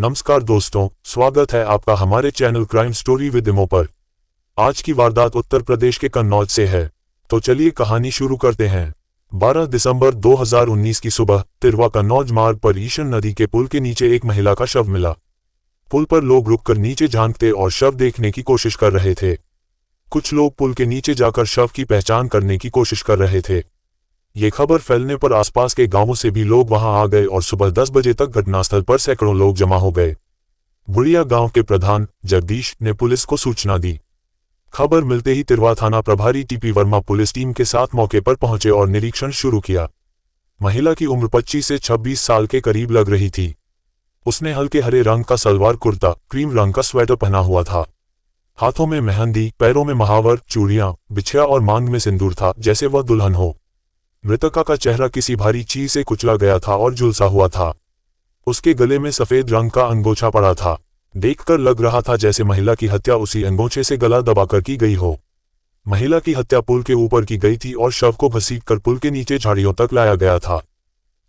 नमस्कार दोस्तों, स्वागत है आपका हमारे चैनल क्राइम स्टोरी विद इमो पर। आज की वारदात उत्तर प्रदेश के कन्नौज से है, तो चलिए कहानी शुरू करते हैं। 12 दिसंबर 2019 की सुबह तिरवा कन्नौज मार्ग पर ईशन नदी के पुल के नीचे एक महिला का शव मिला। पुल पर लोग रुककर नीचे झांकते और शव देखने की कोशिश कर रहे थे। कुछ लोग पुल के नीचे जाकर शव की पहचान करने की कोशिश कर रहे थे। ये खबर फैलने पर आसपास के गांवों से भी लोग वहां आ गए और सुबह 10 बजे तक घटनास्थल पर सैकड़ों लोग जमा हो गए। बुढ़िया गांव के प्रधान जगदीश ने पुलिस को सूचना दी। खबर मिलते ही तिरवा थाना प्रभारी टीपी वर्मा पुलिस टीम के साथ मौके पर पहुंचे और निरीक्षण शुरू किया। महिला की उम्र 25 से 26 साल के करीब लग रही थी। उसने हल्के हरे रंग का सलवार कुर्ता, क्रीम रंग का स्वेटर पहना हुआ था। हाथों में मेहंदी, पैरों में महावर, चूड़ियां, बिछिया और मांग में सिंदूर था, जैसे वह दुल्हन हो। मृतका का चेहरा किसी भारी चीज से कुचला गया था और झुलसा हुआ था। उसके गले में सफेद रंग का अंगोछा पड़ा था। देखकर लग रहा था जैसे महिला की हत्या उसी अंगोछे से गला दबाकर की गई हो। महिला की हत्या पुल के ऊपर की गई थी और शव को घसीटकर पुल के नीचे झाड़ियों तक लाया गया था।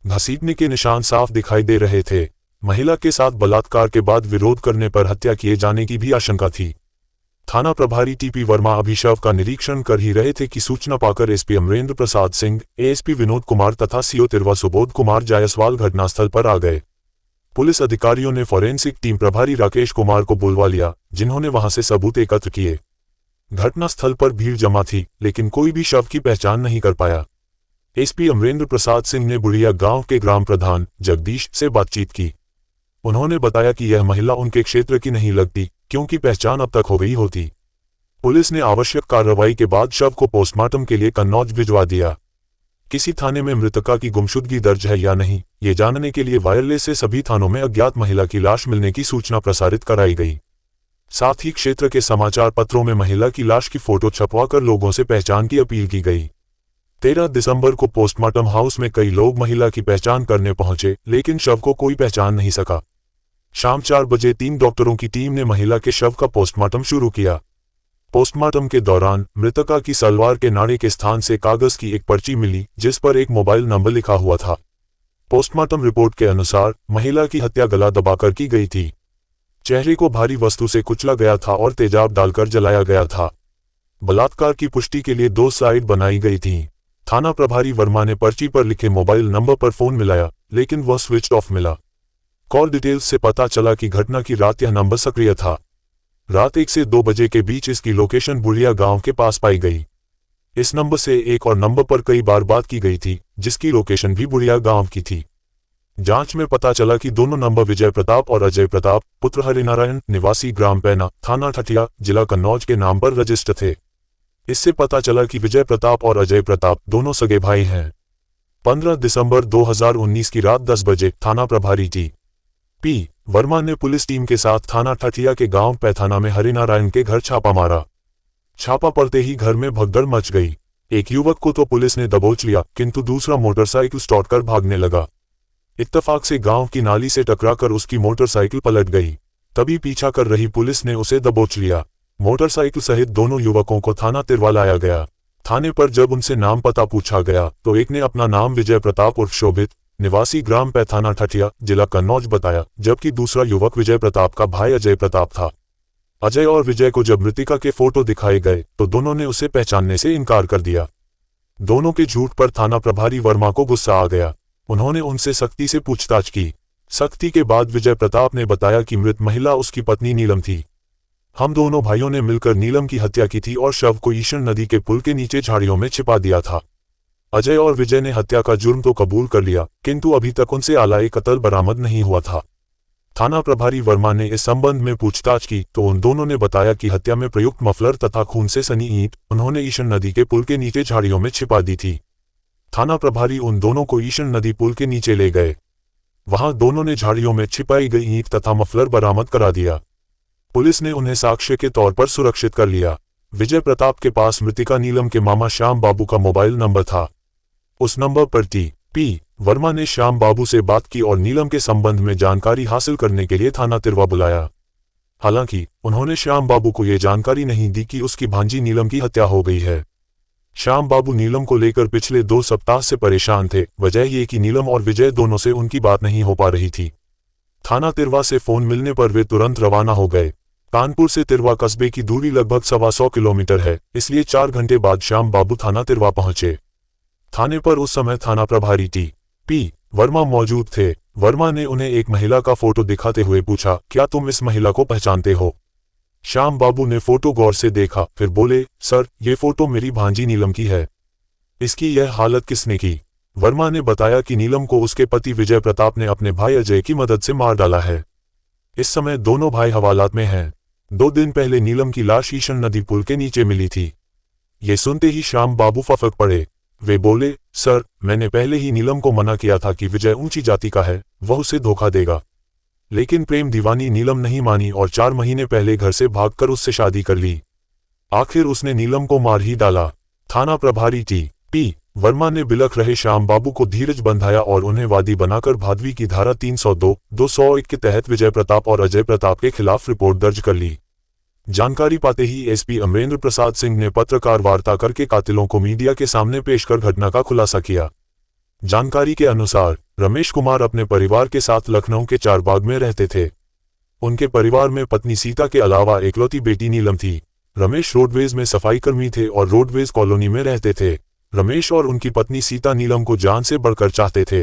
घसीटने के निशान साफ दिखाई दे रहे थे। महिला के साथ बलात्कार के बाद विरोध करने पर हत्या किए जाने की भी आशंका थी। थाना प्रभारी टीपी वर्मा अभी शव का निरीक्षण कर ही रहे थे कि सूचना पाकर एसपी अमरेंद्र प्रसाद सिंह, एएसपी विनोद कुमार तथा सीओ तिरवा सुबोध कुमार जायसवाल घटनास्थल पर आ गए। पुलिस अधिकारियों ने फॉरेंसिक टीम प्रभारी राकेश कुमार को बुलवा लिया, जिन्होंने वहां से सबूत एकत्र किए। घटनास्थल पर भीड़ जमा थी, लेकिन कोई भी शव की पहचान नहीं कर पाया। एसपी अमरेंद्र प्रसाद सिंह ने बुढ़िया गांव के ग्राम प्रधान जगदीश से बातचीत की। उन्होंने बताया कि यह महिला उनके क्षेत्र की नहीं लगती, क्योंकि पहचान अब तक हो गई होती। पुलिस ने आवश्यक कार्रवाई के बाद शव को पोस्टमार्टम के लिए कन्नौज भिजवा दिया। किसी थाने में मृतका की गुमशुदगी दर्ज है या नहीं, ये जानने के लिए वायरलेस से सभी थानों में अज्ञात महिला की लाश मिलने की सूचना प्रसारित कराई गई। साथ ही क्षेत्र के समाचार पत्रों में महिला की लाश की फोटो छपवाकर लोगों से पहचान की अपील की गई। 13 दिसंबर को पोस्टमार्टम हाउस में कई लोग महिला की पहचान करने पहुंचे, लेकिन शव को कोई पहचान नहीं सका। शाम 4 बजे 3 डॉक्टरों की टीम ने महिला के शव का पोस्टमार्टम शुरू किया। पोस्टमार्टम के दौरान मृतका की सलवार के नाड़े के स्थान से कागज की एक पर्ची मिली, जिस पर एक मोबाइल नंबर लिखा हुआ था। पोस्टमार्टम रिपोर्ट के अनुसार महिला की हत्या गला दबाकर की गई थी। चेहरे को भारी वस्तु से कुचला गया था और तेजाब डालकर जलाया गया था। बलात्कार की पुष्टि के लिए 2 साइट बनाई गई थी। थाना प्रभारी वर्मा ने पर्ची पर लिखे मोबाइल नंबर पर फोन मिलाया, लेकिन वह स्विच ऑफ मिला। कॉल डिटेल्स से पता चला कि घटना की रात यह नंबर सक्रिय था। रात 1 से 2 बजे के बीच इसकी लोकेशन बुढ़िया गांव के पास पाई गई। इस नंबर से एक और नंबर पर कई बार बात की गई थी, जिसकी लोकेशन भी बुढ़िया गांव की थी। जांच में पता चला कि दोनों नंबर विजय प्रताप और अजय प्रताप, पुत्र हरिनारायण, निवासी ग्राम पैना, थाना ठठिया, जिला कन्नौज के नाम पर रजिस्टर थे। इससे पता चला कि विजय प्रताप और अजय प्रताप दोनों सगे भाई हैं। 15 दिसंबर 2019 की रात 10 बजे थाना प्रभारी टी.पी. वर्मा ने पुलिस टीम के साथ थाना ठठिया के गांव पैथाना में हरिनारायण के घर छापा मारा। छापा पड़ते ही घर में भगदड़ मच गई। एक युवक को तो पुलिस ने दबोच लिया, किंतु दूसरा मोटरसाइकिल स्टॉर्ट कर भागने लगा। इत्तफाक से गांव की नाली से टकराकर उसकी मोटरसाइकिल पलट गई। तभी पीछा कर रही पुलिस ने उसे दबोच लिया। मोटरसाइकिल सहित दोनों युवकों को थाना तिरवा लाया गया। थाने पर जब उनसे नाम पता पूछा गया तो एक ने अपना नाम विजय प्रताप उर्फ शोभित, निवासी ग्राम पैथाना ठठिया, जिला कन्नौज बताया, जबकि दूसरा युवक विजय प्रताप का भाई अजय प्रताप था। अजय और विजय को जब मृतिका के फोटो दिखाए गए तो दोनों ने उसे पहचानने से इनकार कर दिया। दोनों के झूठ पर थाना प्रभारी वर्मा को गुस्सा आ गया। उन्होंने उनसे सख्ती से पूछताछ की। सख्ती के बाद विजय प्रताप ने बताया कि मृत महिला उसकी पत्नी नीलम थी। हम दोनों भाइयों ने मिलकर नीलम की हत्या की थी और शव को ईशन नदी के पुल के नीचे झाड़ियों में छिपा दिया था। अजय और विजय ने हत्या का जुर्म तो कबूल कर लिया, किंतु अभी तक उनसे आलाए कत्ल बरामद नहीं हुआ था। थाना प्रभारी वर्मा ने इस संबंध में पूछताछ की तो उन दोनों ने बताया कि हत्या में प्रयुक्त मफलर तथा खून से सनी ईंट उन्होंने ईशन नदी के पुल के नीचे झाड़ियों में छिपा दी थी। थाना प्रभारी उन दोनों को ईशन नदी पुल के नीचे ले गए। वहां दोनों ने झाड़ियों में छिपाई गई ईंट तथा मफलर बरामद करा दिया। पुलिस ने उन्हें साक्ष्य के तौर पर सुरक्षित कर लिया। विजय प्रताप के पास मृतिका नीलम के मामा श्याम बाबू का मोबाइल नंबर था। उस नंबर पर टी.पी. वर्मा ने श्याम बाबू से बात की और नीलम के संबंध में जानकारी हासिल करने के लिए थाना तिरवा बुलाया। हालांकि उन्होंने श्याम बाबू को यह जानकारी नहीं दी कि उसकी भांजी नीलम की हत्या हो गई है। श्याम बाबू नीलम को लेकर पिछले 2 सप्ताह से परेशान थे। वजह ये कि नीलम और विजय दोनों से उनकी बात नहीं हो पा रही थी। थाना तिरवा से फोन मिलने पर वे तुरंत रवाना हो गए। कानपुर से तिरवा कस्बे की दूरी लगभग 125 किलोमीटर है, इसलिए 4 घंटे बाद श्याम बाबू थाना तिरवा पहुंचे। थाने पर उस समय थाना प्रभारी T.P. वर्मा मौजूद थे। वर्मा ने उन्हें एक महिला का फोटो दिखाते हुए पूछा, क्या तुम इस महिला को पहचानते हो? श्याम बाबू ने फोटो गौर से देखा, फिर बोले, सर, ये फोटो मेरी भांजी नीलम की है। इसकी यह हालत किसने की? वर्मा ने बताया कि नीलम को उसके पति विजय प्रताप ने अपने भाई अजय की मदद से मार डाला है। इस समय दोनों भाई हवालात में हैं। 2 दिन पहले नीलम की लाश ईशन नदी पुल के नीचे मिली थी। ये सुनते ही श्याम बाबू फफक पड़े। वे बोले, सर, मैंने पहले ही नीलम को मना किया था कि विजय ऊंची जाति का है, वह उसे धोखा देगा। लेकिन प्रेम दीवानी नीलम नहीं मानी और 4 महीने पहले घर से भागकर उससे शादी कर ली। आखिर उसने नीलम को मार ही डाला। थाना प्रभारी T.P. वर्मा ने बिलख रहे श्याम बाबू को धीरज बंधाया और उन्हें वादी बनाकर भादवी की धारा 302, 201 के तहत विजय प्रताप और अजय प्रताप के खिलाफ रिपोर्ट दर्ज कर ली। जानकारी पाते ही एसपी अमरेंद्र प्रसाद सिंह ने पत्रकार वार्ता करके कातिलों को मीडिया के सामने पेश कर घटना का खुलासा किया। जानकारी के अनुसार रमेश कुमार अपने परिवार के साथ लखनऊ के चारबाग में रहते थे। उनके परिवार में पत्नी सीता के अलावा एकलौती बेटी नीलम थी। रमेश रोडवेज में सफाईकर्मी थे और रोडवेज कॉलोनी में रहते थे। रमेश और उनकी पत्नी सीता नीलम को जान से बढ़कर चाहते थे।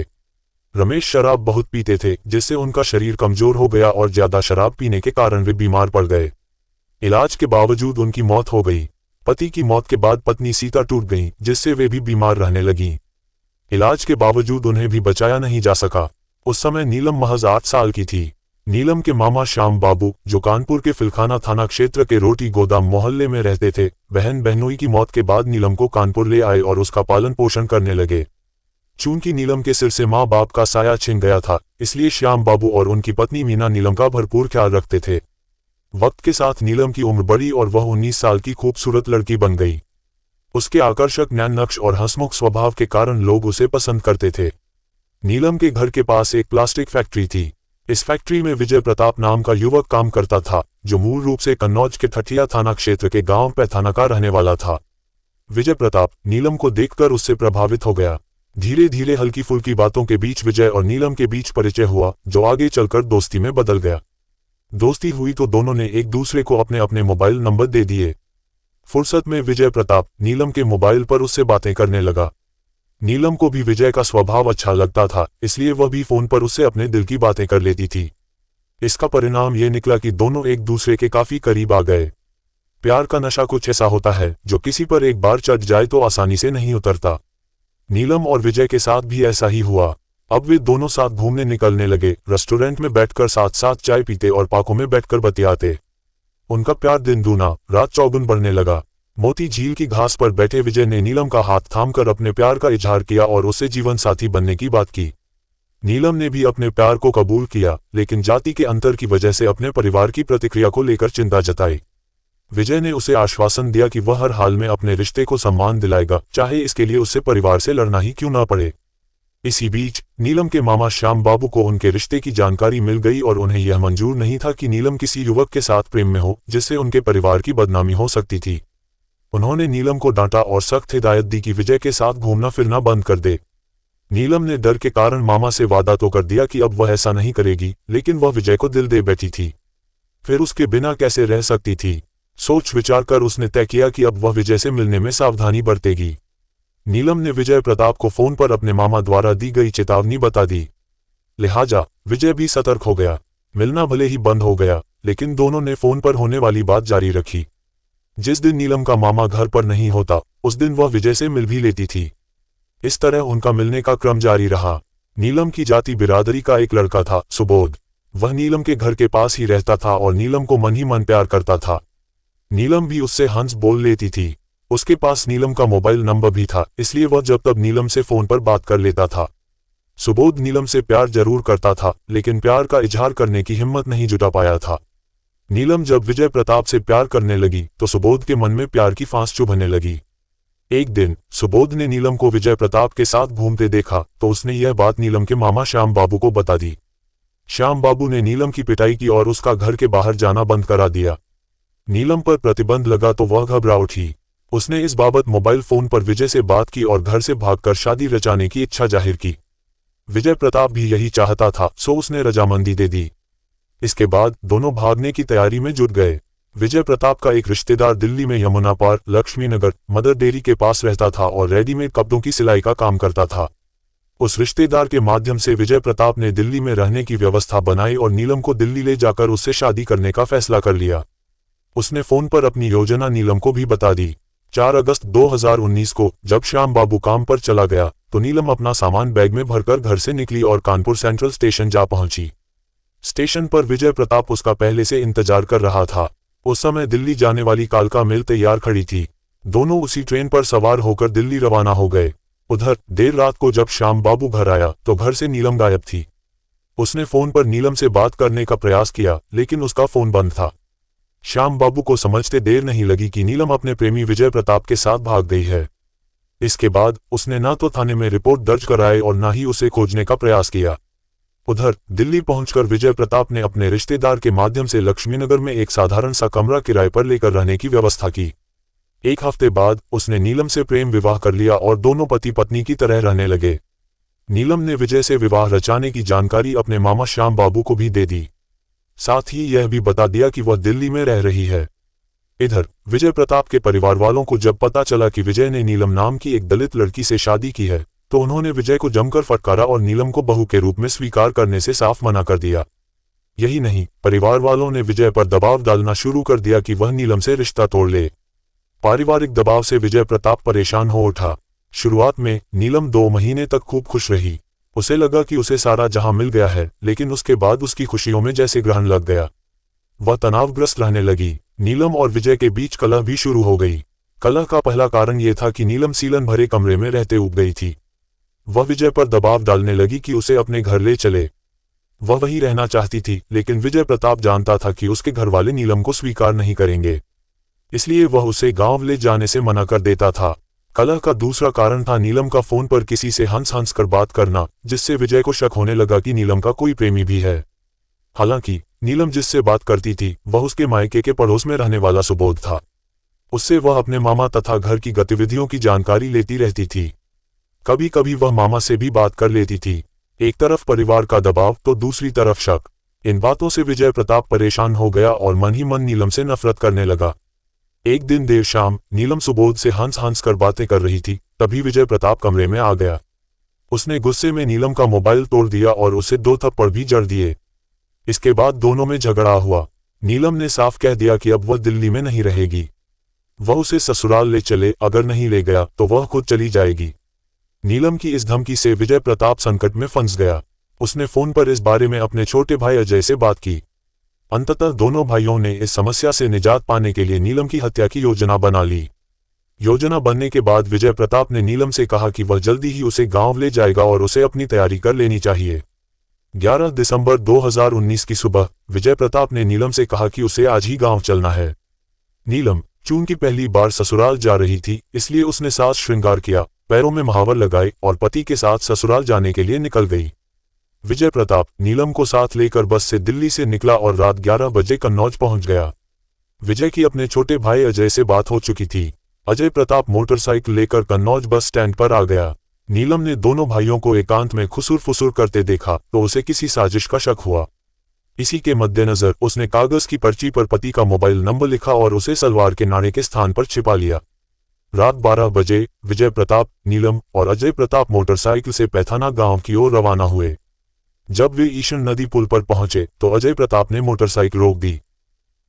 रमेश शराब बहुत पीते थे, जिससे उनका शरीर कमजोर हो गया और ज्यादा शराब पीने के कारण वे बीमार पड़ गए। इलाज के बावजूद उनकी मौत हो गई। पति की मौत के बाद पत्नी सीता टूट गई, जिससे वे भी बीमार रहने लगीं। इलाज के बावजूद उन्हें भी बचाया नहीं जा सका। उस समय नीलम महज 8 साल की थी। नीलम के मामा श्याम बाबू, जो कानपुर के फिलखाना थाना क्षेत्र के रोटी गोदाम मोहल्ले में रहते थे, बहन बहनोई की मौत के बाद नीलम को कानपुर ले आए और उसका पालन पोषण करने लगे। चूंकि नीलम के सिर से माँ बाप का साया छिन गया था, इसलिए श्याम बाबू और उनकी पत्नी मीना नीलम का भरपूर ख्याल रखते थे। वक्त के साथ नीलम की उम्र बढ़ी और वह 19 साल की खूबसूरत लड़की बन गई। उसके आकर्षक नैन नक्श और हंसमुख स्वभाव के कारण लोग उसे पसंद करते थे। नीलम के घर के पास एक प्लास्टिक फैक्ट्री थी। इस फैक्ट्री में विजय प्रताप नाम का युवक काम करता था, जो मूल रूप से कन्नौज के ठठिया थाना क्षेत्र के गांव पैथाना का रहने वाला था। विजय प्रताप नीलम को देखकर उससे प्रभावित हो गया। धीरे धीरे हल्की फुल्की बातों के बीच विजय और नीलम के बीच परिचय हुआ, जो आगे चलकर दोस्ती में बदल गया। दोस्ती हुई तो दोनों ने एक दूसरे को अपने अपने मोबाइल नंबर दे दिए। फुर्सत में विजय प्रताप नीलम के मोबाइल पर उससे बातें करने लगा। नीलम को भी विजय का स्वभाव अच्छा लगता था, इसलिए वह भी फोन पर उससे अपने दिल की बातें कर लेती थी। इसका परिणाम ये निकला कि दोनों एक दूसरे के काफी करीब आ गए। प्यार का नशा कुछ ऐसा होता है जो किसी पर एक बार चढ़ जाए तो आसानी से नहीं उतरता। नीलम और विजय के साथ भी ऐसा ही हुआ। अब वे दोनों साथ घूमने निकलने लगे, रेस्टोरेंट में बैठकर साथ साथ चाय पीते और पार्कों में बैठकर बतियाते। उनका प्यार दिन दूना रात चौगुन बढ़ने लगा। मोती झील की घास पर बैठे विजय ने नीलम का हाथ थामकर अपने प्यार का इजहार किया और उससे जीवन साथी बनने की बात की। नीलम ने भी अपने प्यार को कबूल किया, लेकिन जाति के अंतर की वजह से अपने परिवार की प्रतिक्रिया को लेकर चिंता जताई। विजय ने उसे आश्वासन दिया कि वह हर हाल में अपने रिश्ते को सम्मान दिलाएगा, चाहे इसके लिए उससे परिवार से लड़ना ही क्यों न पड़े। इसी बीच नीलम के मामा श्याम बाबू को उनके रिश्ते की जानकारी मिल गई और उन्हें यह मंजूर नहीं था कि नीलम किसी युवक के साथ प्रेम में हो, जिससे उनके परिवार की बदनामी हो सकती थी। उन्होंने नीलम को डांटा और सख्त हिदायत दी कि विजय के साथ घूमना फिरना बंद कर दे। नीलम ने डर के कारण मामा से वादा तो कर दिया कि अब वह ऐसा नहीं करेगी, लेकिन वह विजय को दिल दे बैठी थी। फिर उसके बिना कैसे रह सकती थी। सोच विचार कर उसने तय किया कि अब वह विजय से मिलने में सावधानी बरतेगी। नीलम ने विजय प्रताप को फोन पर अपने मामा द्वारा दी गई चेतावनी बता दी। लिहाजा विजय भी सतर्क हो गया। मिलना भले ही बंद हो गया, लेकिन दोनों ने फोन पर होने वाली बात जारी रखी। जिस दिन नीलम का मामा घर पर नहीं होता, उस दिन वह विजय से मिल भी लेती थी। इस तरह उनका मिलने का क्रम जारी रहा। नीलम की जाति बिरादरी का एक लड़का था, सुबोध। वह नीलम के घर के पास ही रहता था और नीलम को मन ही मन प्यार करता था। नीलम भी उससे हंस बोल लेती थी। उसके पास नीलम का मोबाइल नंबर भी था, इसलिए वह जब तब नीलम से फोन पर बात कर लेता था। सुबोध नीलम से प्यार जरूर करता था, लेकिन प्यार का इजहार करने की हिम्मत नहीं जुटा पाया था। नीलम जब विजय प्रताप से प्यार करने लगी तो सुबोध के मन में प्यार की फांस चुभने लगी। एक दिन सुबोध ने नीलम को विजय प्रताप के साथ घूमते देखा तो उसने यह बात नीलम के मामा श्याम बाबू को बता दी। श्याम बाबू ने नीलम की पिटाई की और उसका घर के बाहर जाना बंद करा दिया। नीलम पर प्रतिबंध लगा तो वह घबरा उठी। उसने इस बाबत मोबाइल फोन पर विजय से बात की और घर से भागकर शादी रचाने की इच्छा जाहिर की। विजय प्रताप भी यही चाहता था, सो उसने रजामंदी दे दी। इसके बाद दोनों भागने की तैयारी में जुट गए। विजय प्रताप का एक रिश्तेदार दिल्ली में यमुना पार लक्ष्मीनगर मदर डेयरी के पास रहता था और रेडीमेड कपड़ों की सिलाई का काम करता था। उस रिश्तेदार के माध्यम से विजय प्रताप ने दिल्ली में रहने की व्यवस्था बनाई और नीलम को दिल्ली ले जाकर उससे शादी करने का फैसला कर लिया। उसने फोन पर अपनी योजना नीलम को भी बता दी। 4 अगस्त 2019 को जब श्याम बाबू काम पर चला गया तो नीलम अपना सामान बैग में भरकर घर से निकली और कानपुर सेंट्रल स्टेशन जा पहुंची। स्टेशन पर विजय प्रताप उसका पहले से इंतजार कर रहा था। उस समय दिल्ली जाने वाली कालका मेल तैयार खड़ी थी। दोनों उसी ट्रेन पर सवार होकर दिल्ली रवाना हो गए। उधर देर रात को जब श्याम बाबू घर आया तो घर से नीलम गायब थी। उसने फोन पर नीलम से बात करने का प्रयास किया लेकिन उसका फोन बंद था। श्याम बाबू को समझते देर नहीं लगी कि नीलम अपने प्रेमी विजय प्रताप के साथ भाग गई है। इसके बाद उसने ना तो थाने में रिपोर्ट दर्ज कराई और ना ही उसे खोजने का प्रयास किया। उधर दिल्ली पहुंचकर विजय प्रताप ने अपने रिश्तेदार के माध्यम से लक्ष्मीनगर में एक साधारण सा कमरा किराए पर लेकर रहने की व्यवस्था की। 1 हफ्ते बाद उसने नीलम से प्रेम विवाह कर लिया और दोनों पति पत्नी की तरह रहने लगे। नीलम ने विजय से विवाह रचाने की जानकारी अपने मामा श्याम बाबू को भी दे दी। साथ ही यह भी बता दिया कि वह दिल्ली में रह रही है। इधर विजय प्रताप के परिवार वालों को जब पता चला कि विजय ने नीलम नाम की एक दलित लड़की से शादी की है तो उन्होंने विजय को जमकर फटकारा और नीलम को बहू के रूप में स्वीकार करने से साफ मना कर दिया। यही नहीं, परिवार वालों ने विजय पर दबाव डालना शुरू कर दिया कि वह नीलम से रिश्ता तोड़ ले। पारिवारिक दबाव से विजय प्रताप परेशान हो उठा। शुरुआत में नीलम 2 महीने तक खूब खुश रही। उसे लगा कि उसे सारा जहां मिल गया है, लेकिन उसके बाद उसकी खुशियों में जैसे ग्रहण लग गया। वह तनावग्रस्त रहने लगी। नीलम और विजय के बीच कलह भी शुरू हो गई। कलह का पहला कारण यह था कि नीलम सीलन भरे कमरे में रहते उब गई थी। वह विजय पर दबाव डालने लगी कि उसे अपने घर ले चले। वह वहीं रहना चाहती थी, लेकिन विजय प्रताप जानता था कि उसके घर वाले नीलम को स्वीकार नहीं करेंगे, इसलिए वह उसे गांव ले जाने से मना कर देता था। कलह का दूसरा कारण था नीलम का फोन पर किसी से हंस कर बात करना, जिससे विजय को शक होने लगा कि नीलम का कोई प्रेमी भी है। हालांकि नीलम जिससे बात करती थी वह उसके मायके के पड़ोस में रहने वाला सुबोध था। उससे वह अपने मामा तथा घर की गतिविधियों की जानकारी लेती रहती थी। कभी कभी वह मामा से भी बात कर लेती थी। एक तरफ परिवार का दबाव तो दूसरी तरफ शक। इन बातों से विजय प्रताप परेशान हो गया और मन ही मन नीलम से नफरत करने लगा। एक दिन देर शाम नीलम सुबोध से हंस कर बातें कर रही थी, तभी विजय प्रताप कमरे में आ गया। उसने गुस्से में नीलम का मोबाइल तोड़ दिया और उसे 2 थप्पड़ भी जड़ दिए। इसके बाद दोनों में झगड़ा हुआ। नीलम ने साफ कह दिया कि अब वह दिल्ली में नहीं रहेगी। वह उसे ससुराल ले चले, अगर नहीं ले गया तो वह खुद चली जाएगी। नीलम की इस धमकी से विजय प्रताप संकट में फंस गया। उसने फोन पर इस बारे में अपने छोटे भाई अजय से बात की। अंततः दोनों भाइयों ने इस समस्या से निजात पाने के लिए नीलम की हत्या की योजना बना ली। योजना बनने के बाद विजय प्रताप ने नीलम से कहा कि वह जल्दी ही उसे गांव ले जाएगा और उसे अपनी तैयारी कर लेनी चाहिए। 11 दिसंबर 2019 की सुबह विजय प्रताप ने नीलम से कहा कि उसे आज ही गांव चलना है। नीलम चूंकि पहली बार ससुराल जा रही थी, इसलिए उसने साज श्रृंगार किया, पैरों में महावर लगाए और पति के साथ ससुराल जाने के लिए निकल गई। विजय प्रताप नीलम को साथ लेकर बस से दिल्ली से निकला और रात 11 बजे कन्नौज पहुंच गया। विजय की अपने छोटे भाई अजय से बात हो चुकी थी। अजय प्रताप मोटरसाइकिल लेकर कन्नौज बस स्टैंड पर आ गया। नीलम ने दोनों भाइयों को एकांत में खुसुर-फुसुर करते देखा तो उसे किसी साजिश का शक हुआ। इसी के मद्देनजर उसने कागज की पर्ची पर पति का मोबाइल नंबर लिखा और उसे सलवार के नाड़े के स्थान पर छिपा लिया। रात 12 बजे विजय प्रताप, नीलम और अजय प्रताप मोटरसाइकिल से पैथाना गांव की ओर रवाना हुए। जब वे ईशन नदी पुल पर पहुंचे तो अजय प्रताप ने मोटरसाइकिल रोक दी।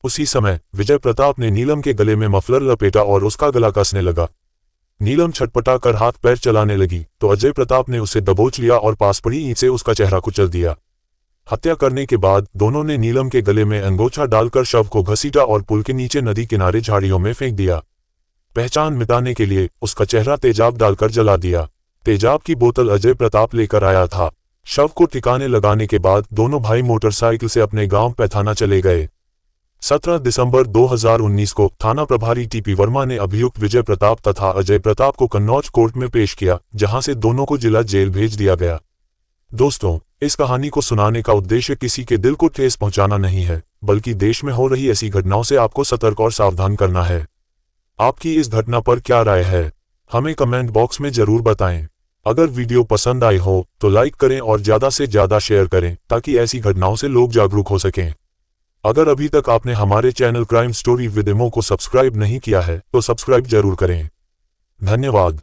उसी समय विजय प्रताप ने नीलम के गले में मफलर लपेटा और उसका गला कसने लगा। नीलम छटपटा कर हाथ पैर चलाने लगी तो अजय प्रताप ने उसे दबोच लिया और पास पड़ी ईंट से उसका चेहरा कुचल दिया। हत्या करने के बाद दोनों ने नीलम के गले में अंगोछा डालकर शव को घसीटा और पुल के नीचे नदी किनारे झाड़ियों में फेंक दिया। पहचान मिटाने के लिए उसका चेहरा तेजाब डालकर जला दिया। तेजाब की बोतल अजय प्रताप लेकर आया था। शव को ठिकाने लगाने के बाद दोनों भाई मोटरसाइकिल से अपने गांव पैथाना चले गए। 17 दिसंबर 2019 को थाना प्रभारी टीपी वर्मा ने अभियुक्त विजय प्रताप तथा अजय प्रताप को कन्नौज कोर्ट में पेश किया, जहां से दोनों को जिला जेल भेज दिया गया। दोस्तों, इस कहानी को सुनाने का उद्देश्य किसी के दिल को ठेस पहुंचाना नहीं है, बल्कि देश में हो रही ऐसी घटनाओं से आपको सतर्क और सावधान करना है। आपकी इस घटना पर क्या राय है, हमें कमेंट बॉक्स में जरूर बताएं। अगर वीडियो पसंद आई हो तो लाइक करें और ज़्यादा से ज़्यादा शेयर करें ताकि ऐसी घटनाओं से लोग जागरूक हो सकें। अगर अभी तक आपने हमारे चैनल क्राइम स्टोरी विद इमो को सब्सक्राइब नहीं किया है तो सब्सक्राइब जरूर करें। धन्यवाद।